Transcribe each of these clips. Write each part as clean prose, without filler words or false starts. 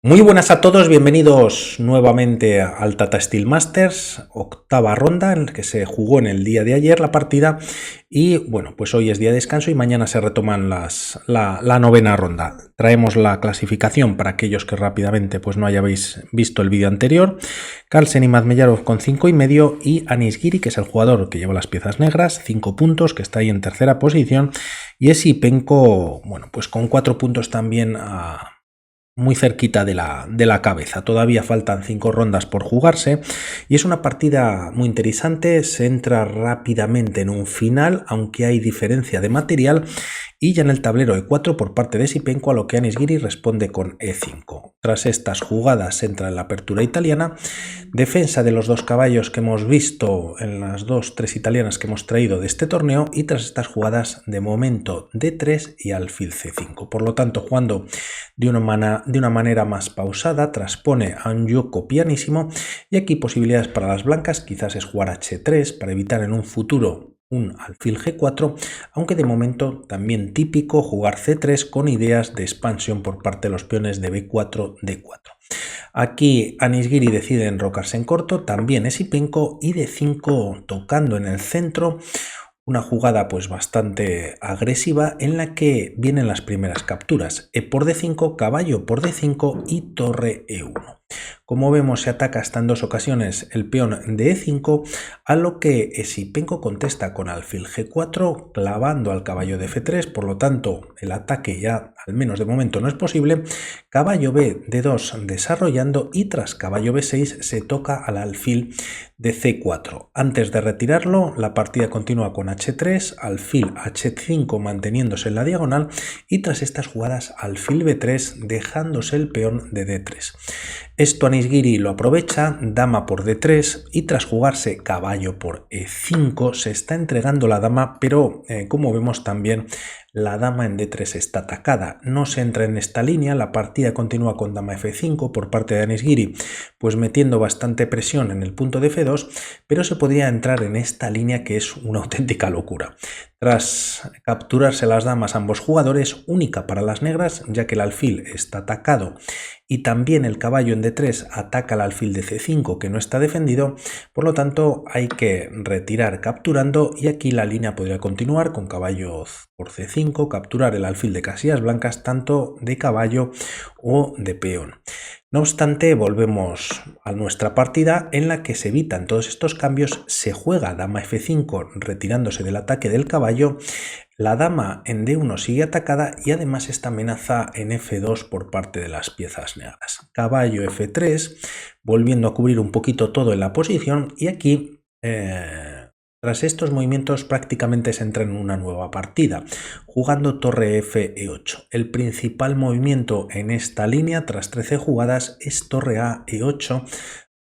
Muy buenas a todos, bienvenidos nuevamente al Tata Steel Masters, octava ronda en la que se jugó en el día de ayer la partida y bueno, pues hoy es día de descanso y mañana se retoman la novena ronda. Traemos la clasificación para aquellos que rápidamente pues no hayáis visto el vídeo anterior. Carlsen y Madmeyarov con 5,5 y Anis Giri, que es el jugador que lleva las piezas negras, 5 puntos, que está ahí en tercera posición, y Esipenko, bueno, pues con 4 puntos también muy cerquita de la cabeza. Todavía faltan 5 rondas por jugarse y es una partida muy interesante. Se entra rápidamente en un final, aunque hay diferencia de material, y ya en el tablero E4 por parte de Esipenko, a lo que Anis Giri responde con E5. Tras estas jugadas se entra en la apertura italiana, defensa de los dos caballos que hemos visto en las 2-3 italianas que hemos traído de este torneo, y tras estas jugadas de momento D3 y alfil C5. Por lo tanto, jugando de una manera más pausada, traspone a un yugo pianísimo, y aquí posibilidades para las blancas quizás es jugar H3 para evitar en un futuro un alfil G4, aunque de momento también típico jugar C3 con ideas de expansión por parte de los peones de B4, D4. Aquí Anis Giri decide enrocarse en corto, también Esipenko, y D5 tocando en el centro, una jugada pues bastante agresiva en la que vienen las primeras capturas: E por D5, caballo por D5 y torre E1. Como vemos, se ataca hasta en 2 ocasiones el peón de E5, a lo que Esipenko contesta con alfil G4, clavando al caballo de F3, por lo tanto el ataque ya al menos de momento no es posible. Caballo B D2 desarrollando, y tras caballo B6 se toca al alfil de C4. Antes de retirarlo, la partida continúa con H3, alfil H5 manteniéndose en la diagonal, y tras estas jugadas alfil B3 dejándose el peón de D3. Esto Anis Giri lo aprovecha, dama por D3, y tras jugarse caballo por E5 se está entregando la dama, pero como vemos también la dama en D3 está atacada. No se entra en esta línea, la partida continúa con dama F5 por parte de Anis Giri, pues metiendo bastante presión en el punto de F2, pero se podría entrar en esta línea que es una auténtica locura. Tras capturarse las damas ambos jugadores, única para las negras, ya que el alfil está atacado y también el caballo en D3 ataca al alfil de C5 que no está defendido, por lo tanto hay que retirar capturando, y aquí la línea podría continuar con caballo por C5, capturar el alfil de casillas blancas tanto de caballo o de peón. No obstante, volvemos a nuestra partida en la que se evitan todos estos cambios, se juega dama F5 retirándose del ataque del caballo, la dama en D1 sigue atacada y además esta amenaza en F2 por parte de las piezas negras. Caballo F3, volviendo a cubrir un poquito todo en la posición, y aquí tras estos movimientos prácticamente se entra en una nueva partida, jugando torre F E8. El principal movimiento en esta línea tras 13 jugadas es torre A E8,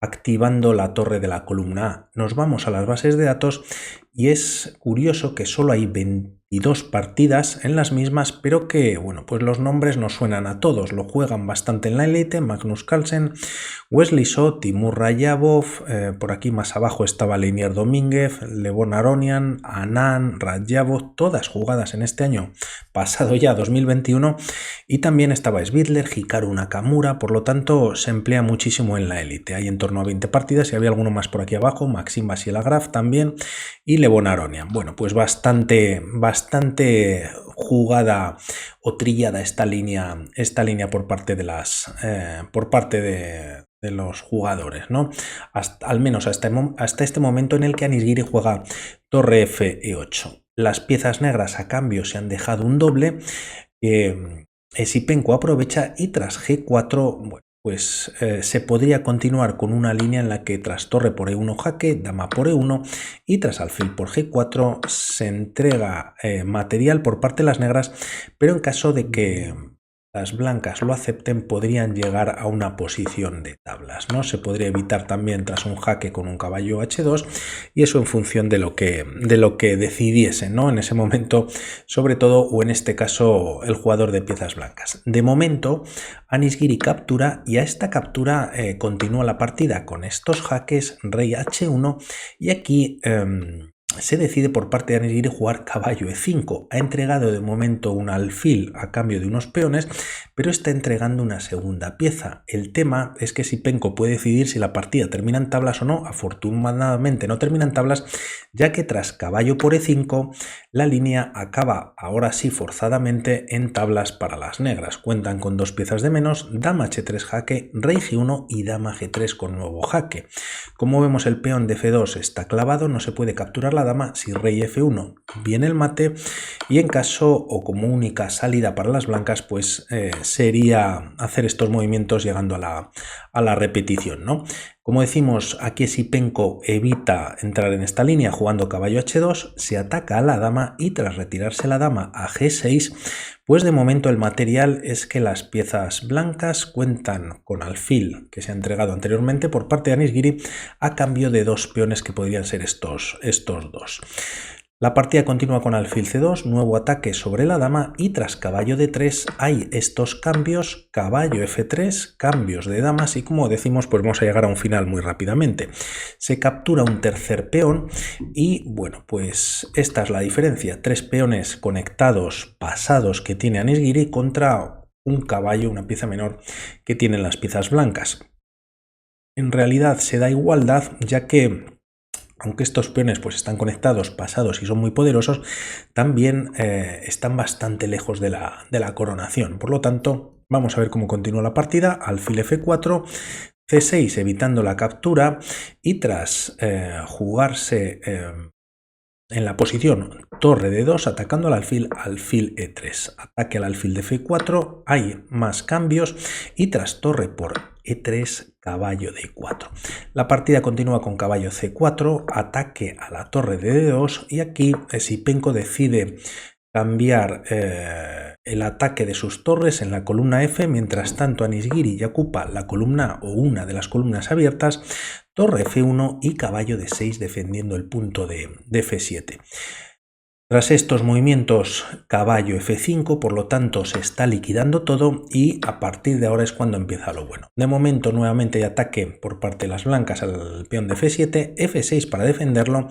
activando la torre de la columna A. Nos vamos a las bases de datos y es curioso que solo hay 22 partidas en las mismas, pero que, bueno, pues los nombres nos suenan a todos. Lo juegan bastante en la élite: Magnus Carlsen, Wesley So, Timur Rayabov, por aquí más abajo estaba Leinier Domínguez, Levon Aronian, Anand, Rayabov, todas jugadas en este año pasado ya, 2021, y también estaba Svidler, Hikaru Nakamura. Por lo tanto se emplea muchísimo en la élite. Hay en torno a 20 partidas y había alguno más por aquí abajo, Maxim Vasilagraf también, y Levon Aronian. Bueno, pues bastante jugada o trillada esta línea por parte de los jugadores, ¿no? Al menos hasta este momento en el que Anis Giri juega torre F E8. Las piezas negras a cambio se han dejado un doble. Esipenko aprovecha, y tras G4, bueno, pues se podría continuar con una línea en la que tras torre por E1 jaque, dama por E1, y tras alfil por G4 se entrega material por parte de las negras, pero en caso de que las blancas lo acepten podrían llegar a una posición de tablas, ¿no? Se podría evitar también tras un jaque con un caballo H2, y eso en función de lo que decidiesen, ¿no? En ese momento, sobre todo, o en este caso el jugador de piezas blancas. De momento Anis Giri captura, y a esta captura continúa la partida con estos jaques rey H1, y aquí se decide por parte de Anizgiri jugar caballo E5. Ha entregado de momento un alfil a cambio de unos peones, pero está entregando una segunda pieza. El tema es que Sipenko puede decidir si la partida termina en tablas o no. Afortunadamente no termina en tablas, ya que tras caballo por E5, la línea acaba ahora sí forzadamente en tablas para las negras. Cuentan con dos piezas de menos, dama H3 jaque, rey G1 y dama G3 con nuevo jaque. Como vemos, el peón de F2 está clavado, no se puede capturar la dama. Si rey F1 viene el mate, y en caso o como única salida para las blancas pues sería hacer estos movimientos llegando a la repetición, ¿no? Como decimos, aquí Sipenko evita entrar en esta línea jugando caballo H2, se ataca a la dama y tras retirarse la dama a G6, pues de momento el material es que las piezas blancas cuentan con alfil que se ha entregado anteriormente por parte de Anizgiri a cambio de dos peones que podrían ser estos dos. La partida continúa con alfil C2, nuevo ataque sobre la dama y tras caballo D3 hay estos cambios, caballo F3, cambios de damas y como decimos pues vamos a llegar a un final muy rápidamente. Se captura un tercer peón y bueno pues esta es la diferencia, tres peones conectados pasados que tiene Anizgiri contra un caballo, una pieza menor que tienen las piezas blancas. En realidad se da igualdad ya que aunque estos peones pues están conectados, pasados y son muy poderosos, también están bastante lejos de la coronación. Por lo tanto, vamos a ver cómo continúa la partida. Alfil F4, C6 evitando la captura y tras jugarse en la posición torre D2 atacando al alfil E3. Ataque al alfil de F4, hay más cambios y tras torre por E3 caballo D4. La partida continúa con caballo C4, ataque a la torre de D2 y aquí Sipenko decide cambiar el ataque de sus torres en la columna F, mientras tanto Anizgiri ya ocupa la columna o una de las columnas abiertas, torre F1 y caballo D6 defendiendo el punto de F7. Tras estos movimientos, caballo F5, por lo tanto se está liquidando todo y a partir de ahora es cuando empieza lo bueno. De momento nuevamente hay ataque por parte de las blancas al peón de F7, F6 para defenderlo,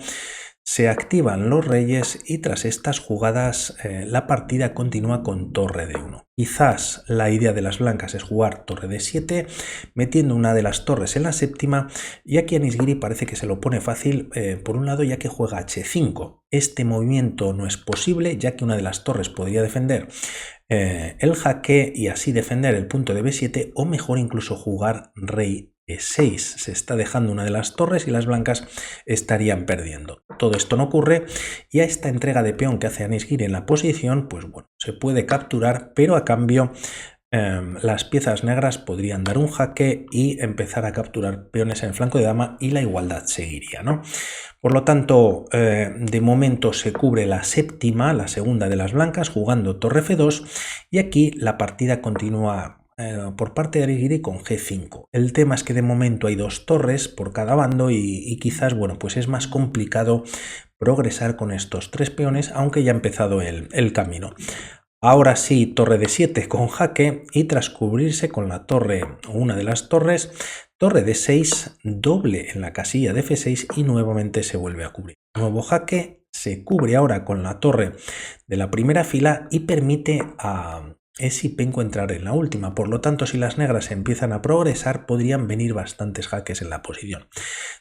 se activan los reyes y tras estas jugadas la partida continúa con torre D1. Quizás la idea de las blancas es jugar torre D7 metiendo una de las torres en la séptima y aquí Anizgiri parece que se lo pone fácil por un lado ya que juega H5. Este movimiento no es posible ya que una de las torres podría defender el jaque y así defender el punto de B7 o mejor incluso jugar rey E6. Se está dejando una de las torres y las blancas estarían perdiendo. Todo esto no ocurre y a esta entrega de peón que hace Anizgiri en la posición, pues bueno, se puede capturar, pero a cambio las piezas negras podrían dar un jaque y empezar a capturar peones en el flanco de dama y la igualdad seguiría, ¿no? Por lo tanto, de momento se cubre la séptima, la segunda de las blancas, jugando torre F2 y aquí la partida continúa por parte de Anizgiri con G5. El tema es que de momento hay dos torres por cada bando y quizás, bueno, pues es más complicado progresar con estos tres peones, aunque ya ha empezado el camino. Ahora sí, torre D7 con jaque y tras cubrirse con la torre o una de las torres, torre D6 doble en la casilla de F6 y nuevamente se vuelve a cubrir. Nuevo jaque, se cubre ahora con la torre de la primera fila y permite a Sipenko entrar en la última. Por lo tanto, si las negras empiezan a progresar, podrían venir bastantes jaques en la posición.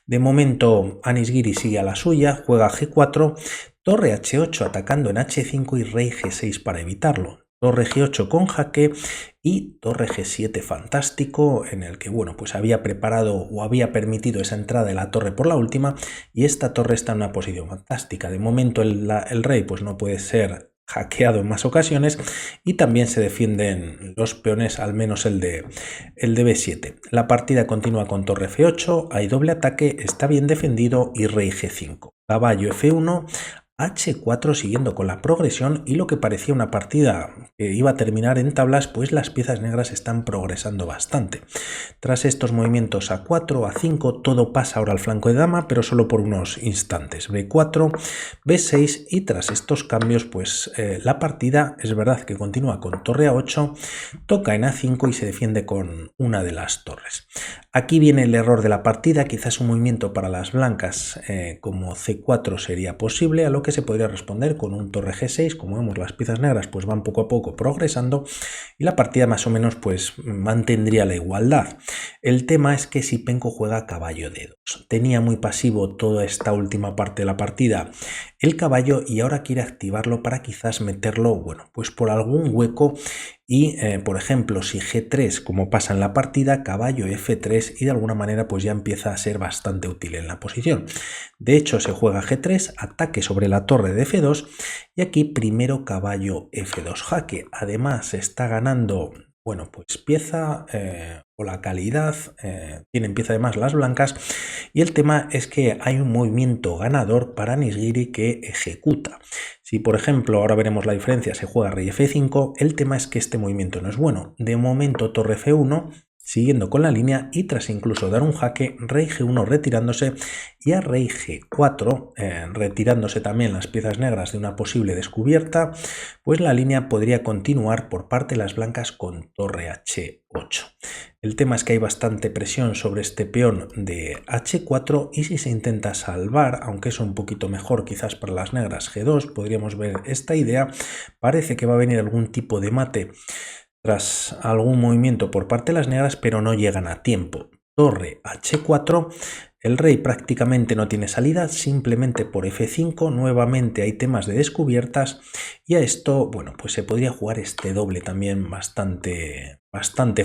De momento, Anizgiri sigue a la suya, juega G4, torre H8 atacando en H5 y rey G6 para evitarlo. Torre G8 con jaque y torre G7 fantástico en el que, bueno, pues había preparado o había permitido esa entrada de la torre por la última y esta torre está en una posición fantástica. De momento el rey pues no puede ser hackeado en más ocasiones y también se defienden los peones, al menos el de B7. La partida continúa con torre F8, hay doble ataque, está bien defendido y rey G5. Caballo F1, H4 siguiendo con la progresión, y lo que parecía una partida que iba a terminar en tablas, pues las piezas negras están progresando bastante. Tras estos movimientos A4, A5, todo pasa ahora al flanco de dama, pero solo por unos instantes. B4, B6, y tras estos cambios pues la partida es verdad que continúa con torre A8, toca en A5 y se defiende con una de las torres. Aquí viene el error de la partida, quizás un movimiento para las blancas como C4 sería posible, a lo que se podría responder con un torre G6. Como vemos, las piezas negras pues van poco a poco progresando y la partida más o menos pues mantendría la igualdad. El tema es que si Penko juega caballo D2, tenía muy pasivo toda esta última parte de la partida el caballo y ahora quiere activarlo para quizás meterlo, bueno, pues por algún hueco y, por ejemplo, si G3, como pasa en la partida, caballo F3 y de alguna manera pues ya empieza a ser bastante útil en la posición. De hecho, se juega G3, ataque sobre la torre de F2 y aquí primero caballo F2 jaque. Además, se está ganando, bueno, pues pieza o la calidad, tienen pieza además las blancas, y el tema es que hay un movimiento ganador para Nishigiri que ejecuta. Si por ejemplo, ahora veremos la diferencia, se juega rey F5, el tema es que este movimiento no es bueno. De momento torre F1, siguiendo con la línea, y tras incluso dar un jaque, rey G1 retirándose y a rey G4 retirándose también las piezas negras de una posible descubierta, pues la línea podría continuar por parte de las blancas con torre H8. El tema es que hay bastante presión sobre este peón de H4 y si se intenta salvar, aunque es un poquito mejor quizás para las negras G2, podríamos ver esta idea. Parece que va a venir algún tipo de mate tras algún movimiento por parte de las negras, pero no llegan a tiempo. Torre H4, el rey prácticamente no tiene salida, simplemente por F5, nuevamente hay temas de descubiertas y a esto, bueno, pues se podría jugar este doble también bastante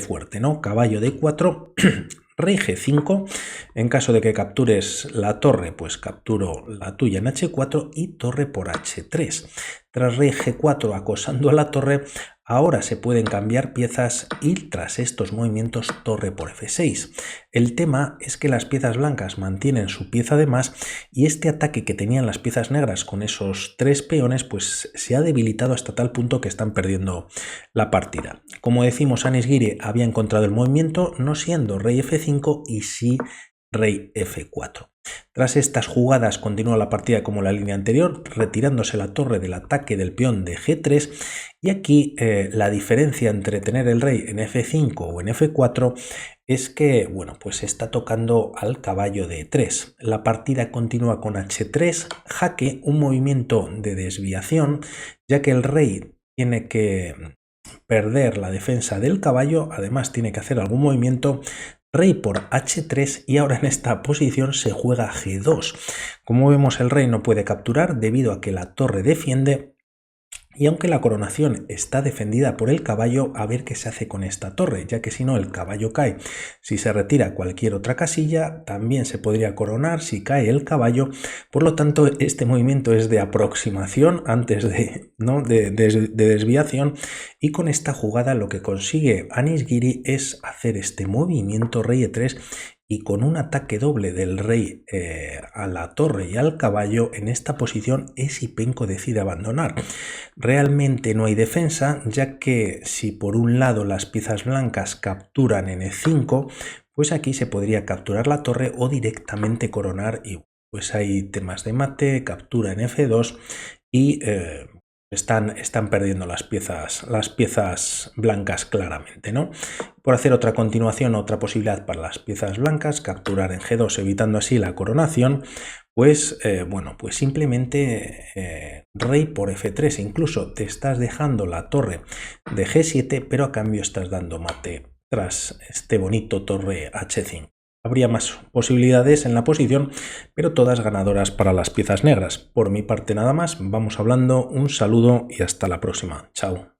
fuerte, ¿no? Caballo D4, rey G5, en caso de que captures la torre, pues capturo la tuya en H4 y torre por H3. Tras rey G4 acosando a la torre, ahora se pueden cambiar piezas y tras estos movimientos torre por F6. El tema es que las piezas blancas mantienen su pieza de más y este ataque que tenían las piezas negras con esos tres peones pues se ha debilitado hasta tal punto que están perdiendo la partida. Como decimos, Nishigiri había encontrado el movimiento no siendo rey F5 y sí rey F4. Tras estas jugadas continúa la partida como la línea anterior, retirándose la torre del ataque del peón de G3 y aquí la diferencia entre tener el rey en F5 o en F4 es que, bueno, pues está tocando al caballo de E3. La partida continúa con H3, jaque, un movimiento de desviación, ya que el rey tiene que perder la defensa del caballo, además tiene que hacer algún movimiento. Rey por H3 y ahora en esta posición se juega G2. Como vemos, el rey no puede capturar debido a que la torre defiende y aunque la coronación está defendida por el caballo, a ver qué se hace con esta torre, ya que si no el caballo cae. Si se retira cualquier otra casilla, también se podría coronar si cae el caballo. Por lo tanto, este movimiento es de aproximación antes de desviación, y con esta jugada lo que consigue Nishigiri es hacer este movimiento rey E3 y con un ataque doble del rey a la torre y al caballo en esta posición es si Penko decide abandonar. Realmente no hay defensa, ya que si por un lado las piezas blancas capturan en E5, pues aquí se podría capturar la torre o directamente coronar y pues hay temas de mate, captura en F2 y están perdiendo las piezas blancas claramente, ¿no? Por hacer otra continuación, otra posibilidad para las piezas blancas, capturar en G2 evitando así la coronación, pues bueno, pues simplemente rey por F3, incluso te estás dejando la torre de G7, pero a cambio estás dando mate tras este bonito torre H5. Habría más posibilidades en la posición, pero todas ganadoras para las piezas negras. Por mi parte nada más, vamos hablando, un saludo y hasta la próxima. Chao.